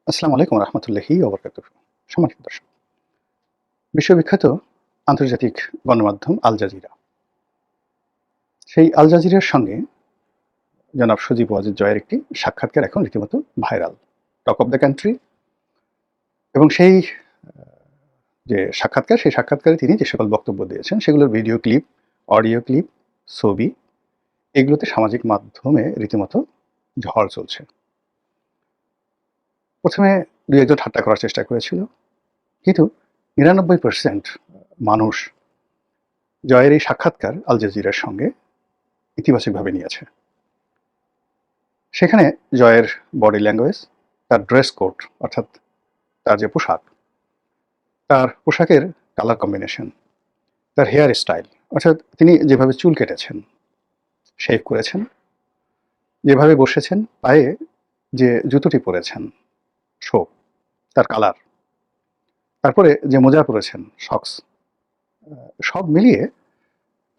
আসসালামু আলাইকুম রহমতুল্লাহি ওবরকাতুহু। সম্মানিত দর্শক, বিশ্ববিখ্যাত আন্তর্জাতিক গণমাধ্যম আল জাজিরা, সেই আল জাজিরার সঙ্গে জনাব সজীব ওয়াজেদ জয়ের একটি সাক্ষাৎকার এখন রীতিমতো viral, talk of the country. এবং সেই যে সাক্ষাৎকার, সেই সাক্ষাৎকারে তিনি যে সকল বক্তব্য দিয়েছেন সেগুলোর ভিডিও ক্লিপ, অডিও ক্লিপ, ছবি, এগুলোতে সামাজিক মাধ্যমে রীতিমতো ঝড় চলছে। প্রথমে দুই একজন ঠাট্টা করার চেষ্টা করেছিল, কিন্তু ৯৯% মানুষ জয়ের এই সাক্ষাৎকার আল জাজিরার সঙ্গে ইতিবাচকভাবে নিয়েছে। সেখানে জয়ের বডি ল্যাঙ্গুয়েজ, তার ড্রেস কোড অর্থাৎ তার যে পোশাক, তার পোশাকের কালার কম্বিনেশন, তার হেয়ার স্টাইল অর্থাৎ তিনি যেভাবে চুল কেটেছেন, শেভ করেছেন, যেভাবে বসেছেন, পায়ে যে জুতোটি পরেছেন, শো, তার কালার, তারপরে যে মোজা পরেছেন, সক্স, সব মিলিয়ে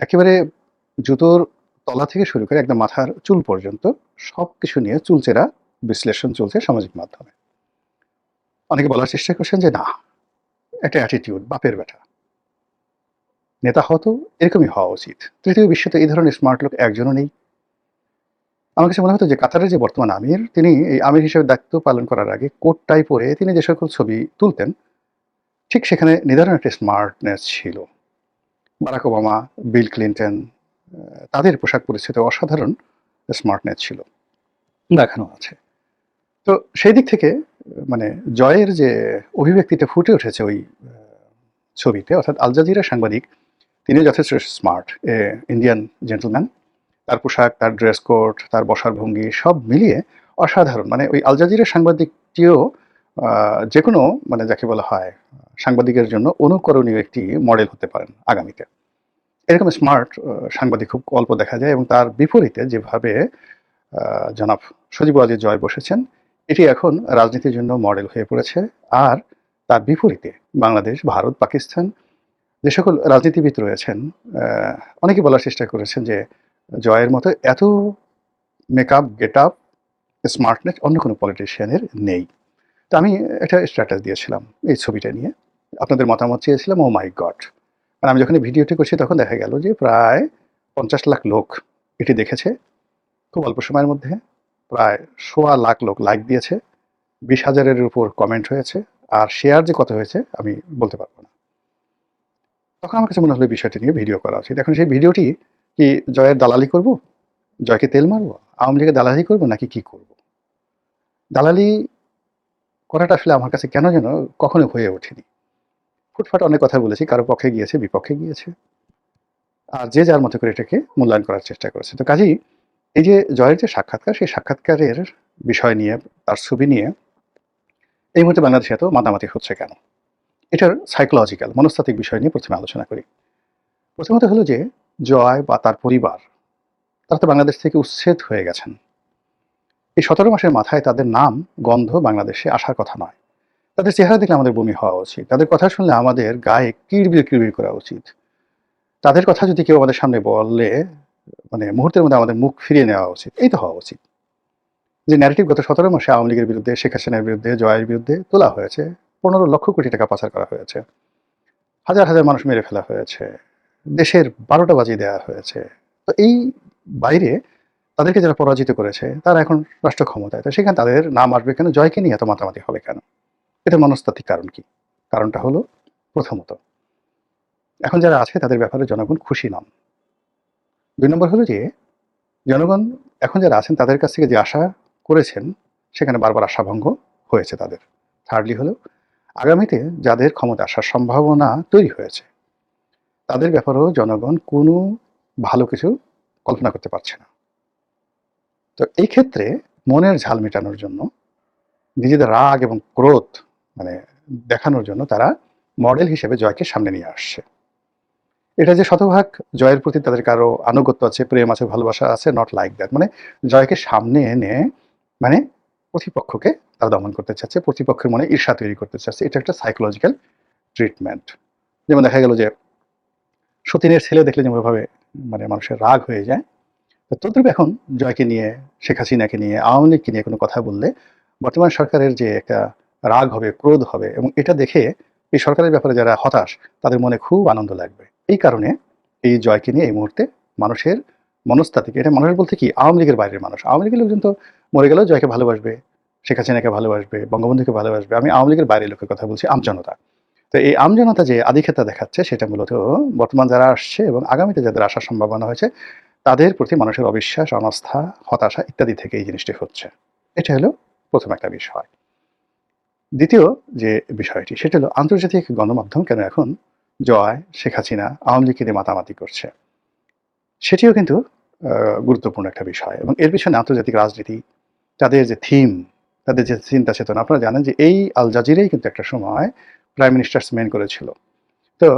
একেবারে জুতোর তলা থেকে শুরু করে একদম মাথার চুল পর্যন্ত সব কিছু নিয়ে চুলচেরা বিশ্লেষণ চলছে সামাজিক মাধ্যমে। অনেকে বলার চেষ্টা করছেন যে না, একটা অ্যাটিটিউড, বাপের ব্যাটা, নেতা হতো এরকমই হওয়া উচিত। তৃতীয় বিশ্বে তো এই ধরনের স্মার্ট লোক একজনও নেই। আমার কাছে মনে হতো যে কাতারের যে বর্তমান আমির, তিনি এই আমির হিসেবে দায়িত্ব পালন করার আগে কোট টাই পরে তিনি যে সকল ছবি তুলতেন, ঠিক সেখানে নিদারুণ একটা স্মার্টনেস ছিল। বারাক ওবামা, বিল ক্লিন্টন, তাদের পোশাক পরিচ্ছদে অসাধারণ স্মার্টনেস ছিল, দেখানো আছে। তো সেই দিক থেকে মানে জয়ের যে অভিব্যক্তিটা ফুটে উঠেছে ওই ছবিতে, অর্থাৎ আল জাজিরা সাংবাদিক, তিনি যথেষ্ট স্মার্ট, ইন্ডিয়ান জেন্টলম্যান। তার পোশাক, তার ড্রেস কোড, তার বসার ভঙ্গি সব মিলিয়ে অসাধারণ। মানে ওই আল জাজিরার সাংবাদিকটিও যে কোনো মানে যাকে বলা হয় সাংবাদিকের জন্য অনুকরণীয় একটি মডেল হতে পারেন আগামীতে। এরকম স্মার্ট সাংবাদিক খুব অল্প দেখা যায়। এবং তার বিপরীতে যেভাবে জনাব সজীব ওয়াজেদ জয় বসেছেন, এটি এখন রাজনীতির জন্য মডেল হয়ে পড়েছে। আর তার বিপরীতে বাংলাদেশ, ভারত, পাকিস্তান যে সকল রাজনীতিবিদ রয়েছেন, অনেকে বলার চেষ্টা করেছেন যে জয়ের মতো এত মেকআপ, গেট আপ, স্মার্টনেস অন্য কোনো পলিটিশিয়ানের নেই। তো আমি একটা স্ট্যাটাস দিয়েছিলাম এই ছবিটা নিয়ে, আপনাদের মতামত চেয়েছিলাম। ও মাই গড! আর আমি যখন এই ভিডিওটি করছি তখন দেখা গেল যে প্রায় ৫০ লাখ লোক এটি দেখেছে খুব অল্প সময়ের মধ্যে। প্রায় সোয়া লাখ লোক লাইক দিয়েছে, ২০,০০০-এর উপর কমেন্ট হয়েছে, আর শেয়ার যে কত হয়েছে আমি বলতে পারবো না। তখন আমার কাছে মনে হলো বিষয়টি নিয়ে ভিডিও করা উচিত। এখন সেই ভিডিওটি কি জয়ের দালালি করব? জয়কে তেল মারবো? আওয়ামী লীগের দালালি করবো নাকি কি করব? দালালি করাটা আসলে আমার কাছে কেন যেন কখনো হয়ে ওঠেনি। ফুটফাট অনেক কথা বলেছি, কারো পক্ষে গিয়েছে, বিপক্ষে গিয়েছে। আর যে যার মতো করে এটাকে মূল্যায়ন করার চেষ্টা করেছে। তো কাজেই এই যে জয়ের যে সাক্ষাৎকার, সেই সাক্ষাৎকারের বিষয় নিয়ে, তার ছবি নিয়ে এই মুহূর্তে বাংলাদেশে এত মাতামাতি হচ্ছে কেন? এটার সাইকোলজিক্যাল, মনস্তাত্ত্বিক বিষয় নিয়ে প্রথমে আলোচনা করি। প্রথমত হলো যে জয় বা তার পরিবার, তারা তো বাংলাদেশ থেকে উচ্ছেদ হয়ে গেছেন। এই ১৭ মাসের মাথায় তাদের নাম, গন্ধ বাংলাদেশে আসার কথা নয়। তাদের চেহারা দেখলে আমাদের বমি হওয়া উচিত। তাদের কথা শুনলে আমাদের গায়ে কিড়বিড়, কিড়বিড় করা উচিত। তাদের কথা যদি কেউ আমাদের সামনে বললে মানে মুহূর্তের মধ্যে আমাদের মুখ ফিরিয়ে নেওয়া উচিত। এই তো হওয়া উচিত। যে ন্যারেটিভ গত ১৭ মাসে আওয়ামী লীগের বিরুদ্ধে, শেখ হাসিনার বিরুদ্ধে, জয়ের বিরুদ্ধে তোলা হয়েছে, ১৫ লক্ষ কোটি টাকা পাচার করা হয়েছে, হাজার, হাজার মানুষ মেরে ফেলা হয়েছে, দেশের ১২টা বাজিয়ে দেওয়া হয়েছে। তো এই বাইরে তাদেরকে যারা পরাজিত করেছে তারা এখন রাষ্ট্র ক্ষমতায়। তো সেখানে তাদের নাম আসবে কেন? জয়কে নিয়ে এত মাতামাতি হবে কেন? এটার মনস্তাত্ত্বিক কারণ কি? কারণটা হলো প্রথমত, এখন যারা আছে তাদের ব্যাপারে জনগণ খুশি নন। ২ নম্বর হলো যে জনগণ এখন যারা আছেন তাদের কাছ থেকে যে আশা করেছেন, সেখানে বারবার আশাভঙ্গ হয়েছে তাদের। থার্ডলি হলো আগামীতে যাদের ক্ষমতা আসার সম্ভাবনা তৈরি হয়েছে, তাদের ব্যাপারেও জনগণ কোনো ভালো কিছু কল্পনা করতে পারছে না। তো এই ক্ষেত্রে মনের ঝাল মেটানোর জন্য, নিজেদের রাগ এবং ক্রোধ মানে দেখানোর জন্য তারা মডেল হিসেবে জয়কে সামনে নিয়ে আসছে। এটা যে শতভাগ জয়ের প্রতি তাদের কারো আনুগত্য আছে, প্রেম আছে, ভালোবাসা আছে, নট লাইক দ্যাট। মানে জয়কে সামনে এনে মানে প্রতিপক্ষকে তারা দমন করতে চাচ্ছে, প্রতিপক্ষের মনে ঈর্ষা তৈরি করতে চাচ্ছে। এটা একটা সাইকোলজিক্যাল ট্রিটমেন্ট। যেমন দেখা গেল যে সতীনের ছেলে দেখলে যেমনভাবে মানে মানুষের রাগ হয়ে যায়, তো তদ্রুপ এখন জয়কে নিয়ে, শেখ হাসিনাকে নিয়ে, আওয়ামী লীগকে নিয়ে কোনো কথা বললে বর্তমান সরকারের যে একটা রাগ হবে, ক্রোধ হবে এবং এটা দেখে এই সরকারের ব্যাপারে যারা হতাশ তাদের মনে খুব আনন্দ লাগবে। এই কারণে এই জয়কে নিয়ে এই মুহূর্তে মানুষের মনস্তাত্ত্বিক, এটা মানুষ বলতে কি আওয়ামী লীগের বাইরের মানুষ। আওয়ামী লীগের লোকজন তো মরে গেলেও জয়কে ভালোবাসবে, শেখ হাসিনাকে ভালোবাসবে, বঙ্গবন্ধুকে ভালোবাসবে। আমি আওয়ামী লীগের বাইরের লোকের কথা বলছি, আমজনতা। তো এই আমজনতা যে আধিক্যতা দেখাচ্ছে সেটা মূলত বর্তমান যারা আসছে এবং আগামীতে যাদের আসার সম্ভাবনা হয়েছে তাদের প্রতি মানুষের অবিশ্বাস, অনাস্থা, হতাশা ইত্যাদি থেকে এই জিনিসটি হচ্ছে। এটা হলো প্রথম একটা বিষয়। দ্বিতীয় যে বিষয়টি সেটা হলো আন্তর্জাতিক গণমাধ্যম কেন এখন জয়, শেখ হাসিনা, আওয়ামী লীগকে নিয়ে মাতামাতি করছে। সেটিও কিন্তু গুরুত্বপূর্ণ একটা বিষয় এবং এর পিছনে আন্তর্জাতিক রাজনীতি, তাদের যে থিম, তাদের যে চিন্তা চেতনা। আপনারা জানেন যে এই আল জাজিরাই কিন্তু একটা সময় প্রাইম মিনিস্টার্স মেন করেছিল। তো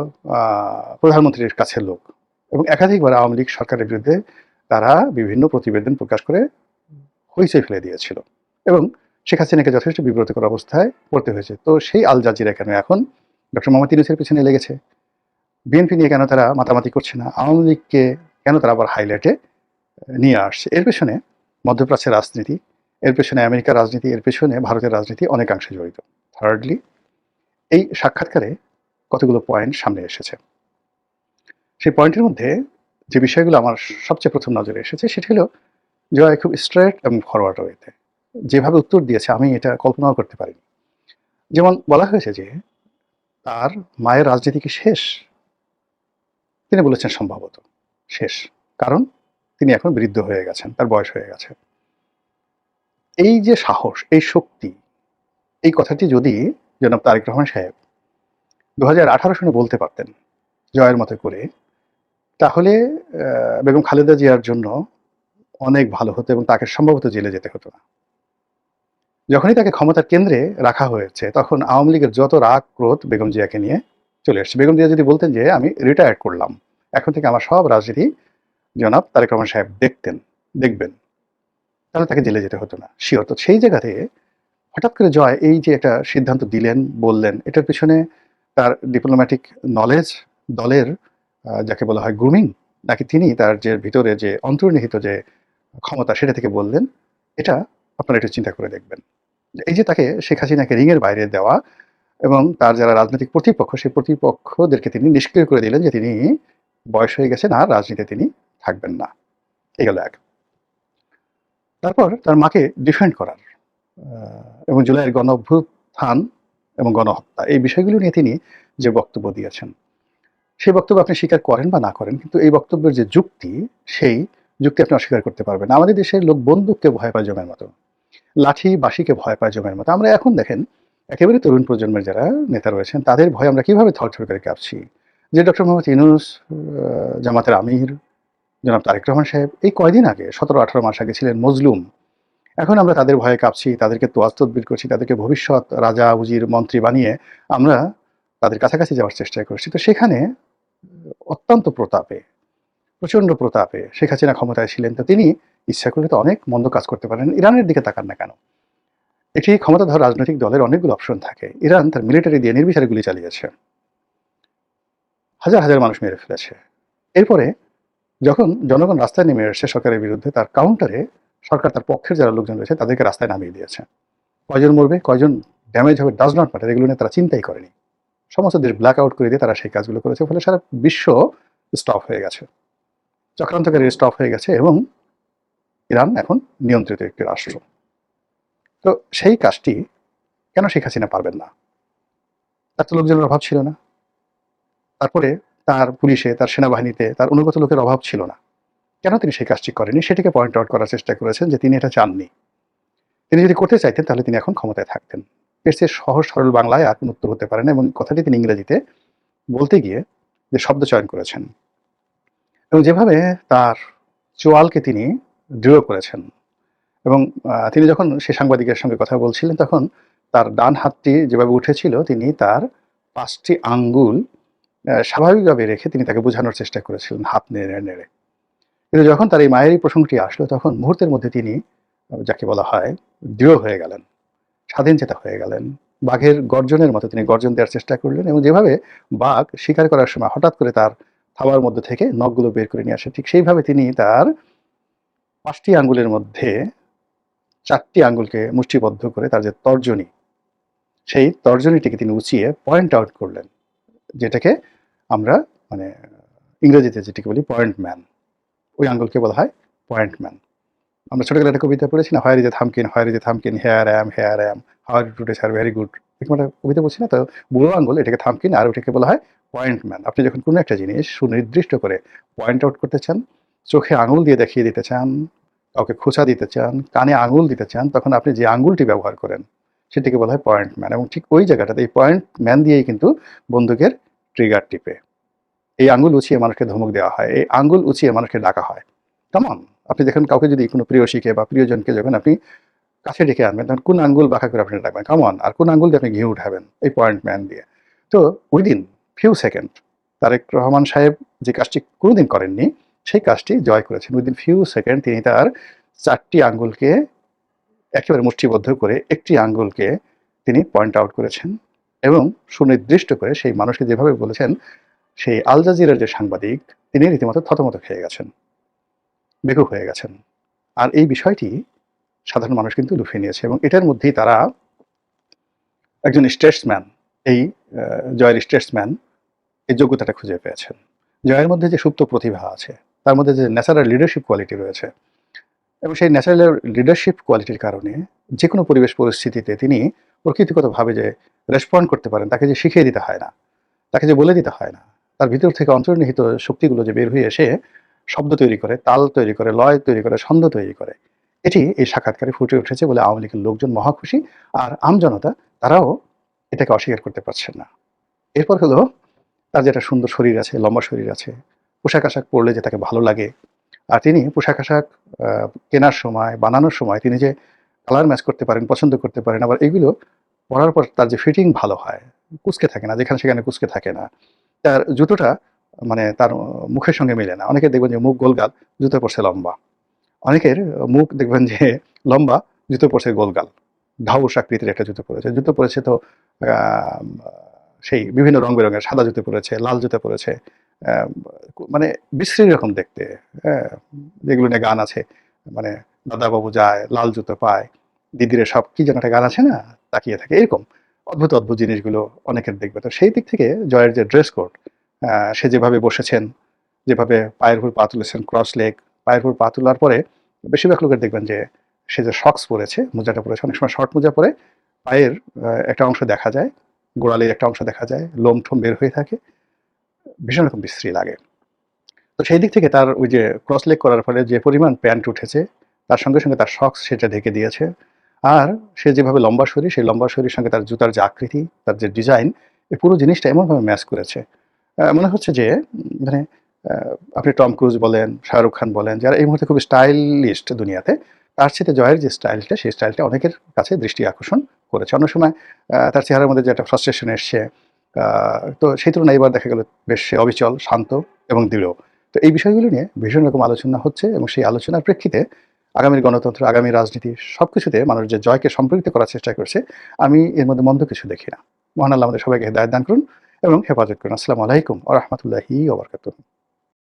প্রধানমন্ত্রীর কাছের লোক এবং একাধিকবার আওয়ামী লীগ সরকারের বিরুদ্ধে তারা বিভিন্ন প্রতিবেদন প্রকাশ করে হইচই ফেলে দিয়েছিল এবং শেখ হাসিনাকে যথেষ্ট বিব্রতকর অবস্থায় পড়তে হয়েছে। তো সেই আল জাজিরা কেন এখন ডক্টর মোহাম্মদ ইউনূসের পিছনে লেগেছে? বিএনপি নিয়ে কেন তারা মাতামাতি করছে না? আওয়ামী লীগকে কেন তারা আবার হাইলাইটে নিয়ে আসছে? এর পেছনে মধ্যপ্রাচ্যের রাজনীতি, এর পেছনে আমেরিকার রাজনীতি, এর পেছনে ভারতের রাজনীতি অনেকাংশে জড়িত। থার্ডলি, এই সাক্ষাৎকারে কতগুলো পয়েন্ট সামনে এসেছে। সেই পয়েন্টের মধ্যে যে বিষয়গুলো আমার সবচেয়ে প্রথম নজরে এসেছে সেটা হলো জয় খুব স্ট্রেট এবং ফরওয়ার্ড ওয়েতে যেভাবে উত্তর দিয়েছে আমি এটা কল্পনাও করতে পারিনি। যেমন বলা হয়েছে যে তার মায়ের রাজনীতি কি শেষ? তিনি বলেছেন সম্ভবত শেষ, কারণ তিনি এখন বৃদ্ধ হয়ে গেছেন, তার বয়স হয়ে গেছে। এই যে সাহস, এই শক্তি, এই কথাটি যদি জনাব তারেক রহমান সাহেব 2018 সনে বলতে পারতেন জয়ের মতো করে, তাহলে বেগম খালেদা জিয়ার জন্য অনেক ভালো হতো এবং তাকে সম্ভবত জেলে যেতে হতো না। যখনই তাকে ক্ষমতার কেন্দ্রে রাখা হয়েছে তখন আওয়ামী লীগের যত রাগ ক্রোধ বেগম জিয়াকে নিয়ে চলে এসছে। বেগম জিয়া যদি বলতেন যে আমি রিটায়ার্ড করলাম, এখন থেকে আমার সব রাজনীতি জনাব তারেক রহমান সাহেব দেখবেন, তাহলে তাকে জেলে যেতে হতো না, শিওর। তো সেই জায়গাতে হঠাৎ করে জয় এই যে একটা সিদ্ধান্ত দিলেন, বললেন, এটার পিছনে তার ডিপ্লোম্যাটিক নলেজ, দলের যাকে বলা হয় গ্রুমিং, নাকি তিনি তার যে ভিতরে যে অন্তর্নিহিত যে ক্ষমতা সেটা থেকে বললেন, এটা আপনারা একটু চিন্তা করে দেখবেন। এই যে তাকে শেখ হাসিনাকে রিংয়ের বাইরে দেওয়া এবং তার যারা রাজনৈতিক প্রতিপক্ষ সেই প্রতিপক্ষদেরকে তিনি নিষ্ক্রিয় করে দিলেন যে তিনি বয়স হয়ে গেছেন, আর রাজনীতিতে তিনি থাকবেন না। এই গেল এক। তারপর তার মাকে ডিফেন্ড করার এবং জুলাইয়ের গণ অভ্যুত্থান এবং গণহত্যা এই বিষয়গুলো নিয়ে তিনি যে বক্তব্য দিয়েছেন, সেই বক্তব্য আপনি স্বীকার করেন বা না করেন, কিন্তু এই বক্তব্যের যে যুক্তি, সেই যুক্তি আপনি অস্বীকার করতে পারবেন না। আমাদের দেশের লোক বন্দুককে ভয় পায় জমের মতো, লাঠি বাঁশিকে ভয় পায় জমের মতো। আমরা এখন দেখেন একেবারে তরুণ প্রজন্মের যারা নেতা রয়েছেন তাদের ভয় আমরা কিভাবে থরথর করে কাঁপছি। যে ডক্টর মোহাম্মদ ইউনূস, জামাতের আমির জনাব তারেক রহমান সাহেব এই কয়দিন আগে 17-18 মাস আগে ছিলেন মজলুম, এখন আমরা তাদের ভয়ে কাঁপছি, তাদেরকে তোয়াজ তদবির করছি, তাদেরকে ভবিষ্যৎ রাজা উজির মন্ত্রী বানিয়ে আমরা তাদের কাছাকাছি যাওয়ার চেষ্টা করছি। তো সেখানে অত্যন্ত প্রতাপে, প্রচণ্ড প্রতাপে শেখ হাসিনা ক্ষমতায় ছিলেন, তো তিনি ইচ্ছা করলে তো অনেক মন্দ কাজ করতে পারেন। ইরানের দিকে তাকান না কেন? এটি ক্ষমতাধর রাজনৈতিক দলের অনেকগুলো অপশন থাকে। ইরান তার মিলিটারি দিয়ে নির্বিচারে গুলি চালিয়েছে, হাজার হাজার মানুষ মেরে ফেলেছে। এরপরে যখন জনগণ রাস্তায় নেমে এসেছে সরকারের বিরুদ্ধে, তার কাউন্টারে সরকার তার পক্ষের যারা লোকজন রয়েছে তাদেরকে রাস্তায় নামিয়ে দিয়েছে। কয়জন মরবে, কয়জন ড্যামেজ হবে, ডাজ নট ম্যাটার, এগুলো নিয়ে তারা চিন্তাই করেনি। সমস্ত দেশ ব্ল্যাক আউট করে দিয়ে তারা সেই কাজগুলো করেছে, ফলে সারা বিশ্ব স্টপ হয়ে গেছে, চক্রান্তকারী স্টপ হয়ে গেছে এবং ইরান এখন নিয়ন্ত্রিত একটি রাষ্ট্র। তো সেই কাজটি কেন শেখ হাসিনা পারবেন না? তার তো লোকজনের অভাব ছিল না, তারপরে তার পুলিশে, তার সেনাবাহিনীতে তার অনুগত লোকের অভাব ছিল না, কেন তিনি সেই কাজটি করেনি? সেটিকে পয়েন্ট আউট করার চেষ্টা করেছেন যে তিনি এটা চাননি। তিনি যদি করতে চাইতেন তাহলে তিনি এখন ক্ষমতায় থাকতেন। এর চেয়ে সহজ সরল বাংলায় আর কোনো উত্তর হতে পারে না এবং কথাটি তিনি ইংরেজিতে বলতে গিয়ে যে শব্দ চয়ন করেছেন এবং যেভাবে তার চোয়ালকে তিনি দৃঢ় করেছেন এবং তিনি যখন সে সাংবাদিকের সঙ্গে কথা বলছিলেন তখন তার ডান হাতটি যেভাবে উঠেছিল তিনি তার 5টি আঙ্গুল স্বাভাবিকভাবে রেখে তিনি তাকে বোঝানোর চেষ্টা করেছিলেন হাত নেড়ে নেড়ে। কিন্তু যখন তার এই মায়ের এই প্রসঙ্গটি আসলো তখন মুহূর্তের মধ্যে তিনি যাকে বলা হয় দৃঢ় হয়ে গেলেন, স্বাধীনচেতা হয়ে গেলেন। বাঘের গর্জনের মতো তিনি গর্জন দেওয়ার চেষ্টা করলেন এবং যেভাবে বাঘ শিকার করার সময় হঠাৎ করে তার থাবার মধ্যে থেকে নখগুলো বের করে নিয়ে আসে, ঠিক সেইভাবে তিনি তার 5টি আঙ্গুলের মধ্যে 4টি আঙ্গুলকে মুষ্টিবদ্ধ করে তার যে তর্জনী, সেই তর্জনীটিকে তিনি উঁচিয়ে পয়েন্ট আউট করলেন, যেটাকে আমরা মানে ইংরেজিতে যেটিকে বলি পয়েন্ট ম্যান। ওই আঙ্গুলকে বলা হয় পয়েন্ট ম্যান। আমরা ছোটবেলায় একটা কবিতা পড়েছি না, where is a Thumbkin, where is a Thumbkin, here am, how to does are very good. এরকম একটা কবিতা বলছি না? তো বুড়ো আঙ্গুল এটাকে থামকিন, আর ওটাকে বলা হয় পয়েন্ট ম্যান। আপনি যখন কোনো একটা জিনিস সুনির্দিষ্ট করে পয়েন্ট আউট করতে চান, চোখে আঙুল দিয়ে দেখিয়ে দিতে চান, কাউকে খোঁচা দিতে চান, কানে আঙুল দিতে চান, তখন আপনি যে আঙুলটি ব্যবহার করেন সেটিকে বলা হয় পয়েন্ট ম্যান। এবং ঠিক ওই জায়গাটাতে এই পয়েন্ট ম্যান দিয়েই কিন্তু বন্দুকের ট্রিগার টিপে এই আঙ্গুল উঁচিয়ে মানুষকে ধমক দেওয়া হয়, এই আঙ্গুল উঁচিয়ে মানুষকে ডাকা হয়। কেমন? আপনি দেখেন কাউকে যদি কোনো প্রিয়সীকে বা প্রিয়জনকে যখন আপনি কাছে ডেকে আনবেন, তখন কোন আঙ্গুল বাঁকা করে আপনি ডাকবেন? কেমন? আর কোন আঙ্গুল দিয়ে আপনি ঘি উঠাবেন? এই পয়েন্ট ম্যান দিয়ে। তো within few second Tarique Rahman সাহেব যে কাজটি কোনোদিন করেননি, সেই কাজটি জয় করেছেন। উইদিন ফিউ সেকেন্ড তিনি তার 4টি আঙ্গুলকে একেবারে মুষ্টিবদ্ধ করে একটি আঙ্গুলকে তিনি পয়েন্ট আউট করেছেন এবং সুনির্দিষ্ট করে সেই মানুষকে যেভাবে বলেছেন, সেই আল জাজিরার যে সাংবাদিক তিনি রীতিমতো থতমত খেয়ে গেছেন, বেকুব হয়ে গেছেন। আর এই বিষয়টি সাধারণ মানুষ কিন্তু লুফিয়ে নিয়েছে এবং এটার মধ্যেই তারা একজন স্টেটসম্যান, এই জয়ের স্টেটসম্যান এই যোগ্যতাটা খুঁজে পেয়েছেন। জয়ের মধ্যে যে সুপ্ত প্রতিভা আছে, তার মধ্যে যে ন্যাচারাল লিডারশিপ কোয়ালিটি রয়েছে, এবং সেই ন্যাচারাল লিডারশিপ কোয়ালিটির কারণে যে কোনো পরিবেশ পরিস্থিতিতে তিনি প্রকৃতিগতভাবে যে রেসপন্ড করতে পারেন, তাকে যে শিখিয়ে দিতে হয় না, তাকে যে বলে দিতে হয় না, তার ভিতর থেকে অন্তর্নিহিত শক্তিগুলো যে বের হয়ে এসে শব্দ তৈরি করে, তাল তৈরি করে, লয় তৈরি করে, ছন্দ তৈরি করে, এটি এই সাক্ষাৎকারে ফুটে উঠেছে বলে আওয়ামী লীগের লোকজন মহা খুশি। আর আমজনতা তারাও এটাকে অস্বীকার করতে পারছেন না। এরপর হলো তার যে একটা সুন্দর শরীর আছে, লম্বা শরীর আছে, পোশাক আশাক পরলে যে তাকে ভালো লাগে, আর তিনি পোশাক আশাক কেনার সময়, বানানোর সময় তিনি যে কালার ম্যাচ করতে পারেন, পছন্দ করতে পারেন, আবার এগুলো পরার পর তার যে ফিটিং ভালো হয়, কুঁচকে থাকে না, যেখানে সেখানে কুঁচকে থাকে না। তার জুতোটা মানে তার মুখের সঙ্গে মেলে না। অনেকে দেখবেন যে মুখ গোলগাল, জুতো পরছে লম্বা। অনেকের মুখ দেখবেন যে লম্বা, জুতো পরছে গোলগাল। ঢাউস আকৃতির একটা জুতো পরেছে। জুতো পরেছে তো আম সেই বিভিন্ন রং-বেরঙের সাদা জুতো পরেছে, লাল জুতো পরেছে। আ মানে বিশ্রী রকম দেখতে। হ্যাঁ? যেগুলো নিয়ে গান আছে। মানে দাদাবাবু যায়, লাল জুতো পায়, দিদিরে সব কি যেন একটা গান আছে না? তাকিয়ে থাকে। এরকম অদ্ভুত, অদ্ভুত জিনিসগুলো অনেকের দেখবে। তো সেই দিক থেকে জয়ের যে ড্রেস কোড, সে যেভাবে বসেছেন, যেভাবে পায়ের উপর পা তুলেছেন ক্রস লেগ, পায়ের উপর পা তোলার পরে বেশিরভাগ লোকের দেখবেন যে সে যে সক্স পরেছে, মোজাটা পরেছে, অনেক সময় শর্ট মোজা পরে পায়ের একটা অংশ দেখা যায়, গোড়ালির একটা অংশ দেখা যায়, লোম-টোম বের হয়ে থাকে। ভীষণ রকম বিশ্রী লাগে। তো সেই দিক থেকে তার ওই যে ক্রস লেগ করার ফলে যে পরিমাণ প্যান্ট উঠেছে, তার সঙ্গে, সঙ্গে তার সক্স সেটা ঢেকে দিয়েছে। আর সে যেভাবে লম্বা শরীর, সেই লম্বা শরীরের সঙ্গে তার জুতার যে আকৃতি, তার যে ডিজাইন, এই পুরো জিনিসটা এমনভাবে ম্যাচ করেছে। মনে হচ্ছে যে মানে আ আপনি টম ক্রুজ বলেন, শাহরুখ খান বলেন, যারা এই মুহূর্তে খুব স্টাইলিস্ট দুনিয়াতে, তার চেয়ে জয়ের যে স্টাইলটা, সেই স্টাইলটা অনেকের কাছে দৃষ্টি আকর্ষণ করেছে। অন্য সময় তার চেহারার মধ্যে যে একটা ফ্রাস্ট্রেশন এসছে, আ তো সেই তুলনায় এবার দেখা গেল বেশ সে অবিচল, শান্ত এবং দৃঢ়। তো এই বিষয়গুলো নিয়ে ভীষণ রকম আলোচনা হচ্ছে এবং সেই আলোচনার প্রেক্ষিতে আগামীর গণতন্ত্র, আগামী রাজনীতি সবকিছুতে মানুষ যে জয়কে সম্পৃক্ত করার চেষ্টা করছে, আমি এর মধ্যে মন্দ কিছু দেখি না। মহান আল্লাহ আমাদের সবাইকে হেদায়েত দান করুন এবং হেফাজত করুন। আসসালামু আলাইকুম ওয়া রাহমাতুল্লাহি ওয়া বারাকাতুহু।